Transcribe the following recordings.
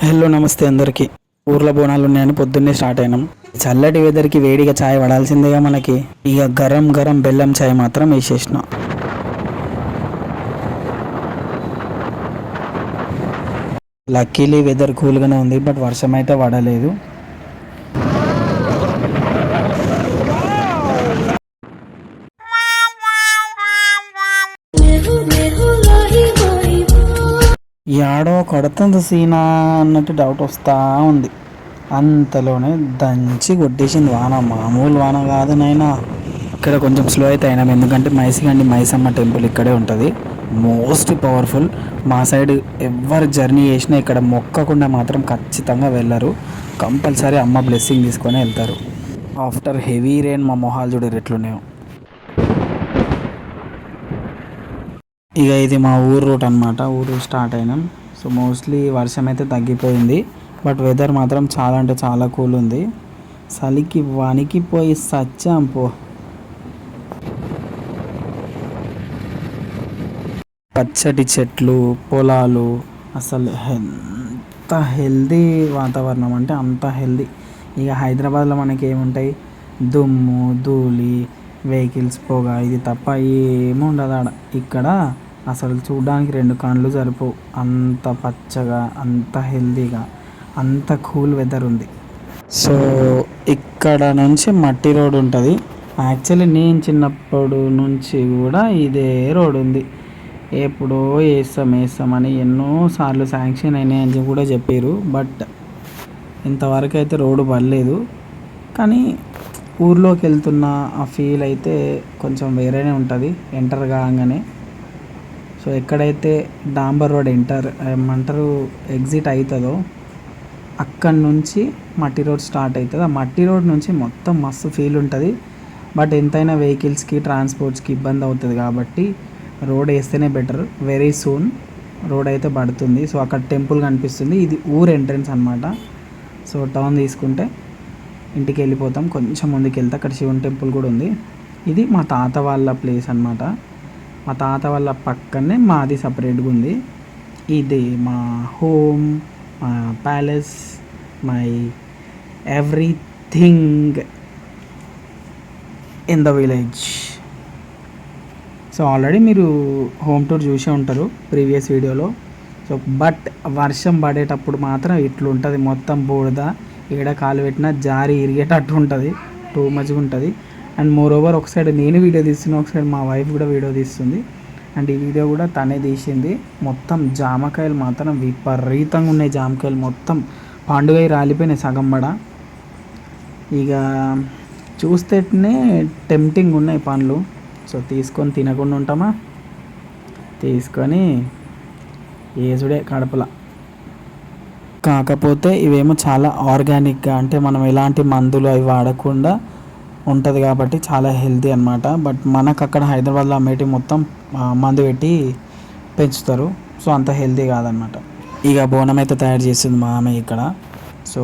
Hello నమస్తే అందరికీ. ఊర్లో బోనాలు ఉన్నాయని పొద్దున్నే స్టార్ట్ అయినాం. చల్లటి వెదర్కి వేడిగా చాయ్ పడాల్సిందేగా మనకి. ఇక గరం గరం బెల్లం చాయ్ మాత్రం వేసేసిన. లక్కీలీ వెదర్ కూల్గానే ఉంది, బట్ వర్షం అయితే పడలేదు. యాడో కొడుతుంది సీనా అన్నట్టు డౌట్ వస్తూ ఉంది. అంతలోనే దంచి కొట్టేసింది వాన. మామూలు వాన కాదు నైనా. ఇక్కడ కొంచెం స్లో అయితే అయినాం, ఎందుకంటే మైసిగండి మైసమ్మ టెంపుల్ ఇక్కడే ఉంటుంది. Most powerful. మా సైడ్ ఎవరు జర్నీ చేసినా ఇక్కడ మొక్కకుండా మాత్రం ఖచ్చితంగా వెళ్ళరు. కంపల్సరీ అమ్మ బ్లెస్సింగ్ తీసుకొని వెళ్తారు. ఆఫ్టర్ హెవీ రెయిన్ మా మొహాలు చూడరు ఎట్లున్నాయో. ఇక ఇది మా ఊరు రూట్ అనమాట. ఊరు స్టార్ట్ అయినాం. సో మోస్ట్లీ వర్షం అయితే తగ్గిపోయింది, బట్ వెదర్ మాత్రం చాలా అంటే చాలా కూల్ ఉంది. చలికి వణికిపోయి సచ్చాం పో. పచ్చటి చెట్లు, పొలాలు, అసలు ఎంత హెల్దీ వాతావరణం అంటే అంత హెల్దీ. ఇక హైదరాబాద్లో మనకి ఏముంటాయి, దుమ్ము ధూళి, వెహికల్స్, పొగ, ఇది తప్ప ఏముండదు ఆడ. ఇక్కడ అసలు చూడడానికి రెండు కళ్ళు సరిపోవు. అంత పచ్చగా, అంత హెల్దీగా, అంత కూల్ వెదర్ ఉంది. సో ఇక్కడ నుంచి మట్టి రోడ్ ఉంటుంది. యాక్చువల్లీ నేను చిన్నప్పటి నుంచి కూడా ఇదే రోడ్ ఉంది. ఎప్పుడో వేస్తామని ఎన్నోసార్లు శాంక్షన్ అయినాయని కూడా చెప్పారు, బట్ ఇంతవరకు అయితే రోడ్డు పడలేదు. కానీ ఊర్లోకి వెళ్తున్న ఆ ఫీల్ అయితే కొంచెం వేరేనే ఉంటుంది ఎంటర్ కాగానే. సో ఎక్కడైతే డాంబర్ రోడ్ ఏమంటారు ఎగ్జిట్ అవుతుందో అక్కడి నుంచి మట్టి రోడ్ స్టార్ట్ అవుతుంది. ఆ మట్టి రోడ్ నుంచి మొత్తం మస్తు ఫీల్ ఉంటుంది. బట్ ఎంతైనా వెహికల్స్కి, ట్రాన్స్పోర్ట్స్కి ఇబ్బంది అవుతుంది కాబట్టి రోడ్ వేస్తేనే బెటర్. వెరీ సూన్ రోడ్ అయితే పడుతుంది. సో అక్కడ టెంపుల్ కనిపిస్తుంది. ఇది ఊరు ఎంట్రన్స్ అనమాట. సో టర్న్ తీసుకుంటే ఇంటికి వెళ్ళిపోతాం. కొంచెం ముందుకు వెళ్తే అక్కడ శివుని టెంపుల్ కూడా ఉంది. ఇది మా తాత వాళ్ళ ప్లేస్ అనమాట. మా తాత వాళ్ళ పక్కనే మాది సపరేట్గా ఉంది. ఇది మా హోమ్, మా palace, my everything in the village. So already మీరు హోమ్ టూర్ చూసే ఉంటారు ప్రీవియస్ వీడియోలో. సో బట్ వర్షం పడేటప్పుడు మాత్రం ఇట్లుంటుంది, మొత్తం బూడిద. ఏడ కాలు పెట్టినా జారి ఇరిగేటట్టు ఉంటుంది. టూ మచ్గా ఉంటుంది. అండ్ మోర్ ఓవర్ ఒక సైడ్ నేను వీడియో తీస్తున్నా, ఒక సైడ్ మా వైఫ్ కూడా వీడియో తీస్తుంది. అండ్ ఈ వీడియో కూడా తనే తీసింది. మొత్తం జామకాయలు మాత్రం విపరీతంగా ఉన్నాయి. జామకాయలు మొత్తం పండుగ రాలిపోయినాయి సగం పడ. ఇక చూస్తేనే టెంప్టింగ్ ఉన్నాయి పండ్లు. సో తీసుకొని తినకుండా ఉంటామా, తీసుకొని ఏసుడే కడపల. కాకపోతే ఇవేమో చాలా ఆర్గానిక్గా, అంటే మనం ఎలాంటి మందులు అవి వాడకుండా ఉంటుంది కాబట్టి చాలా హెల్తీ అనమాట. బట్ మనకు అక్కడ హైదరాబాద్లో అమ్మేటి మొత్తం మందు పెట్టి పెంచుతారు. సో అంత హెల్తీ కాదనమాట. ఇక బోనం అయితే తయారు చేస్తుంది మా ఆమె ఇక్కడ. సో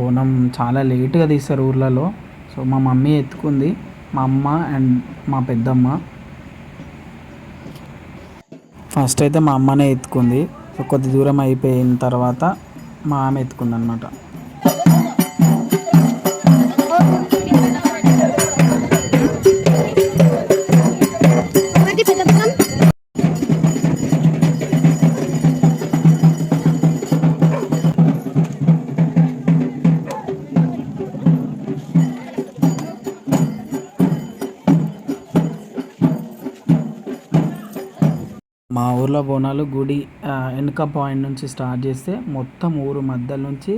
బోనం చాలా లేట్గా తీస్తారు ఊర్లలో. సో మా మమ్మీ ఎత్తుకుంది, మా అమ్మ అండ్ మా పెద్దమ్మ. ఫస్ట్ అయితే మా అమ్మనే ఎత్తుకుంది. సో కొద్ది దూరం అయిపోయిన తర్వాత మా ఆమె ఎత్తుకుంది అనమాట. మా ఊర్లో బోనాలు గుడి వెనుక పాయింట్ నుంచి స్టార్ట్ చేస్తే మొత్తం ఊరు మధ్య నుంచి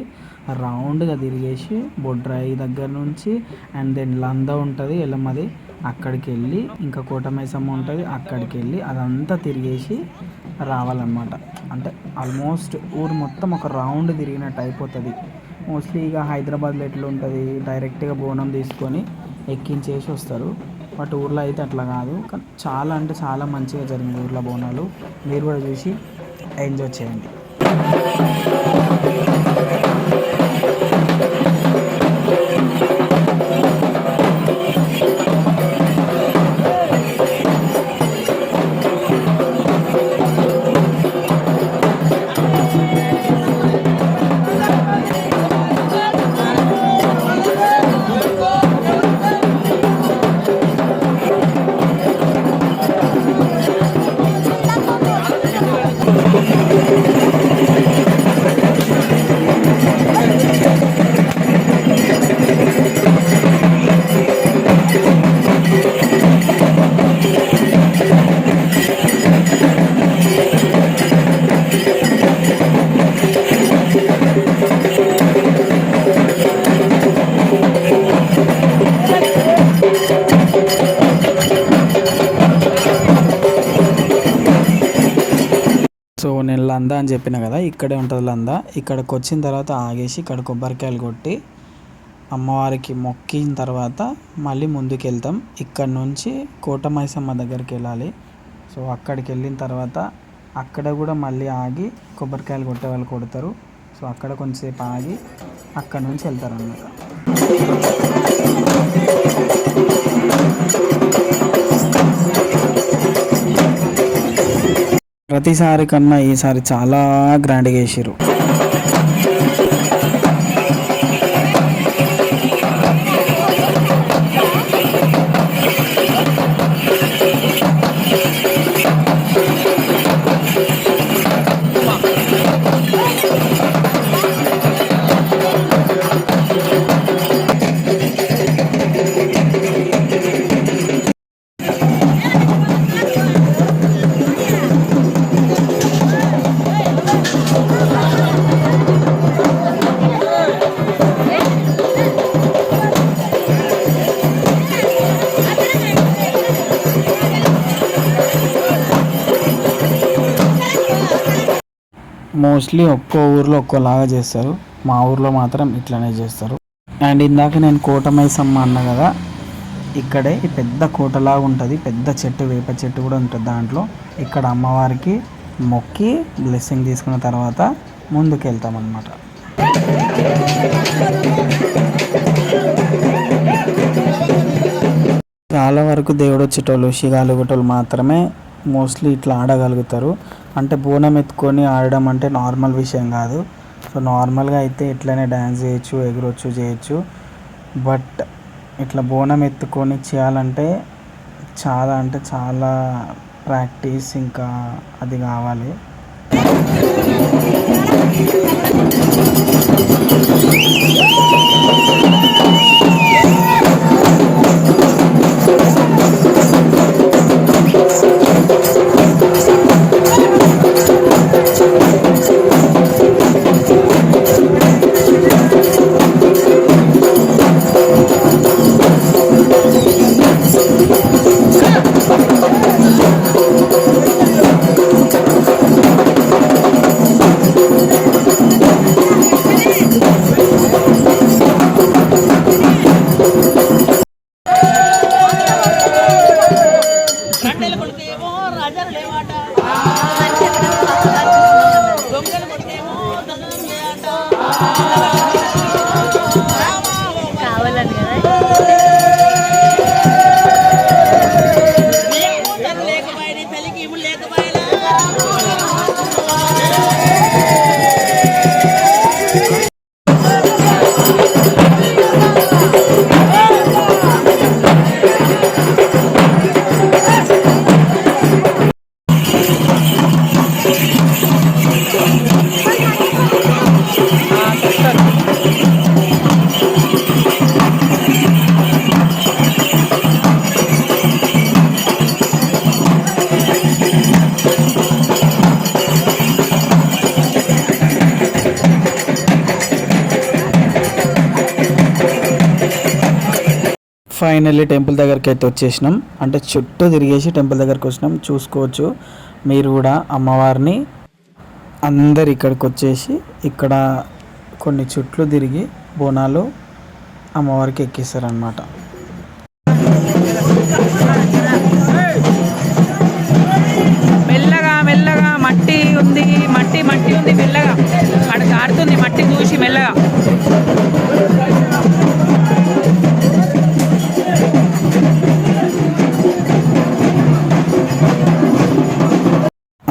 రౌండ్గా తిరిగేసి బొడ్రాయి దగ్గర నుంచి అండ్ దెన్ లంద ఉంటుంది ఎల్లమ్మది, అక్కడికి వెళ్ళి ఇంకా కోటమైసమ్మ ఉంటుంది, అక్కడికి వెళ్ళి అదంతా తిరిగేసి రావాలన్నమాట. అంటే ఆల్మోస్ట్ ఊరు మొత్తం ఒక రౌండ్ తిరిగినట్టు అయిపోతుంది. మోస్ట్లీ ఇక హైదరాబాద్లో ఎట్లా ఉంటుంది, డైరెక్ట్గా బోనం తీసుకొని ఎక్కించేసి వస్తారు. బట్ ఊర్లో అయితే అట్లా కాదు. కానీ చాలా అంటే చాలా మంచిగా జరిగింది ఊర్లో బోనాలు. మీరు కూడా చూసి ఎంజాయ్ చేయండి. అని చెప్పిన కదా, ఇక్కడే ఉంటుంది లంద. ఇక్కడికి వచ్చిన తర్వాత ఆగేసి ఇక్కడ కొబ్బరికాయలు కొట్టి అమ్మవారికి మొక్కిన తర్వాత మళ్ళీ ముందుకు వెళ్తాం. ఇక్కడ నుంచి కోటమైసమ్మ దగ్గరికి వెళ్ళాలి. సో అక్కడికి వెళ్ళిన తర్వాత అక్కడ కూడా మళ్ళీ ఆగి కొబ్బరికాయలు కొట్టే వాళ్ళు కొడతారు. సో అక్కడ కొంచెంసేపు ఆగి అక్కడ నుంచి వెళ్తారు అన్నమాట. ప్రతిసారి కన్నా ఈసారి చాలా గ్రాండ్గా వేసారు. మోస్ట్లీ ఒక్కో ఊర్లో ఒక్కోలాగా చేస్తారు. మా ఊర్లో మాత్రం ఇట్లనే చేస్తారు. అండ్ ఇందాక నేను కోటమైసమ్మ అన్న కదా, ఇక్కడే ఈ పెద్ద కోటలాగా ఉంటుంది. పెద్ద చెట్టు, వేప చెట్టు కూడా ఉంటుంది దాంట్లో. ఇక్కడ అమ్మవారికి మొక్కి బ్లెస్సింగ్ తీసుకున్న తర్వాత ముందుకు వెళ్తాం అన్నమాట. చాలా వరకు దేవుడు వచ్చేటోళ్ళు, షిగాలు కొట్టోళ్ళు మాత్రమే మోస్ట్లీ ఇట్లా ఆడగలుగుతారు. అంటే బోనం ఎత్తుకొని ఆడడం అంటే నార్మల్ విషయం కాదు. సో నార్మల్గా అయితే ఇట్లనే డ్యాన్స్ చేయొచ్చు, ఎగురొచ్చు, చేయొచ్చు. బట్ ఇట్లా బోనం ఎత్తుకొని చేయాలంటే చాలా అంటే చాలా ప్రాక్టీస్ ఇంకా అది కావాలి. ఫైనల్లీ టెంపుల్ దగ్గరికి అయితే వచ్చేసినాం. అంటే చుట్టూ తిరిగేసి టెంపుల్ దగ్గరికి వచ్చినాం. చూసుకోవచ్చు మీరు కూడా అమ్మవారిని. అందరు ఇక్కడికి వచ్చేసి ఇక్కడ కొన్ని చుట్లు తిరిగి బోనాలు అమ్మవారికి ఎక్కిస్తారనమాట. మెల్లగా మెల్లగా మట్టి ఉంది, మట్టి ఉంది మెల్లగా అక్కడ కారుతుంది మట్టి చూసి మెల్లగా.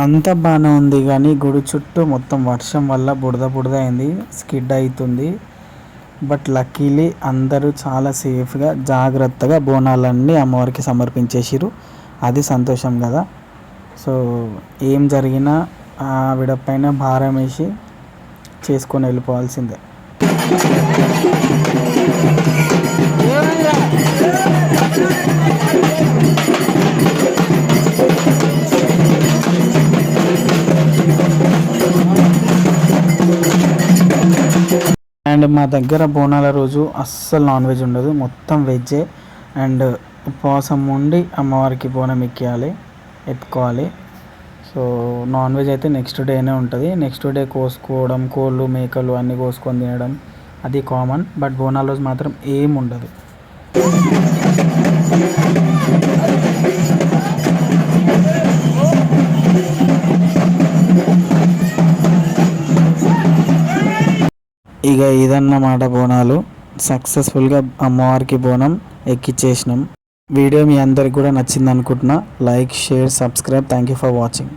అంత బాగానే ఉంది కానీ గుడి చుట్టూ మొత్తం వర్షం వల్ల బుడద అయింది, స్కిడ్ అవుతుంది. బట్ లక్కీలీ అందరూ చాలా సేఫ్గా జాగ్రత్తగా బోనాలన్నీ అమ్మవారికి సమర్పించేసిరు. అది సంతోషం కదా. సో ఏం జరిగినా ఆవిడ పైన భారం వేసి చేసుకొని వెళ్ళిపోవాల్సిందే. అండ్ మా దగ్గర బోనాల రోజు అస్సలు నాన్ వెజ్ ఉండదు, మొత్తం వెజ్జే. అండ్ ఉపవాసం ఉండి అమ్మవారికి బోనం ఎత్తుకోవాలి. సో సో నాన్ వెజ్ అయితే నెక్స్ట్ డేనే ఉంటుంది. నెక్స్ట్ డే కోసుకోవడం, కోళ్ళు మేకలు అన్నీ కోసుకొని తినడం అది కామన్. బట్ బోనాల రోజు మాత్రం ఏం ఉండదు. ఇక ఇదన్నమాట బోనాలు. సక్సెస్ఫుల్గా అమ్మవారికి బోనం ఎక్కిచ్చేసినాం. వీడియో మీ అందరికి కూడా నచ్చింది అనుకుంటున్నా. Like, share, subscribe. Thank you for watching.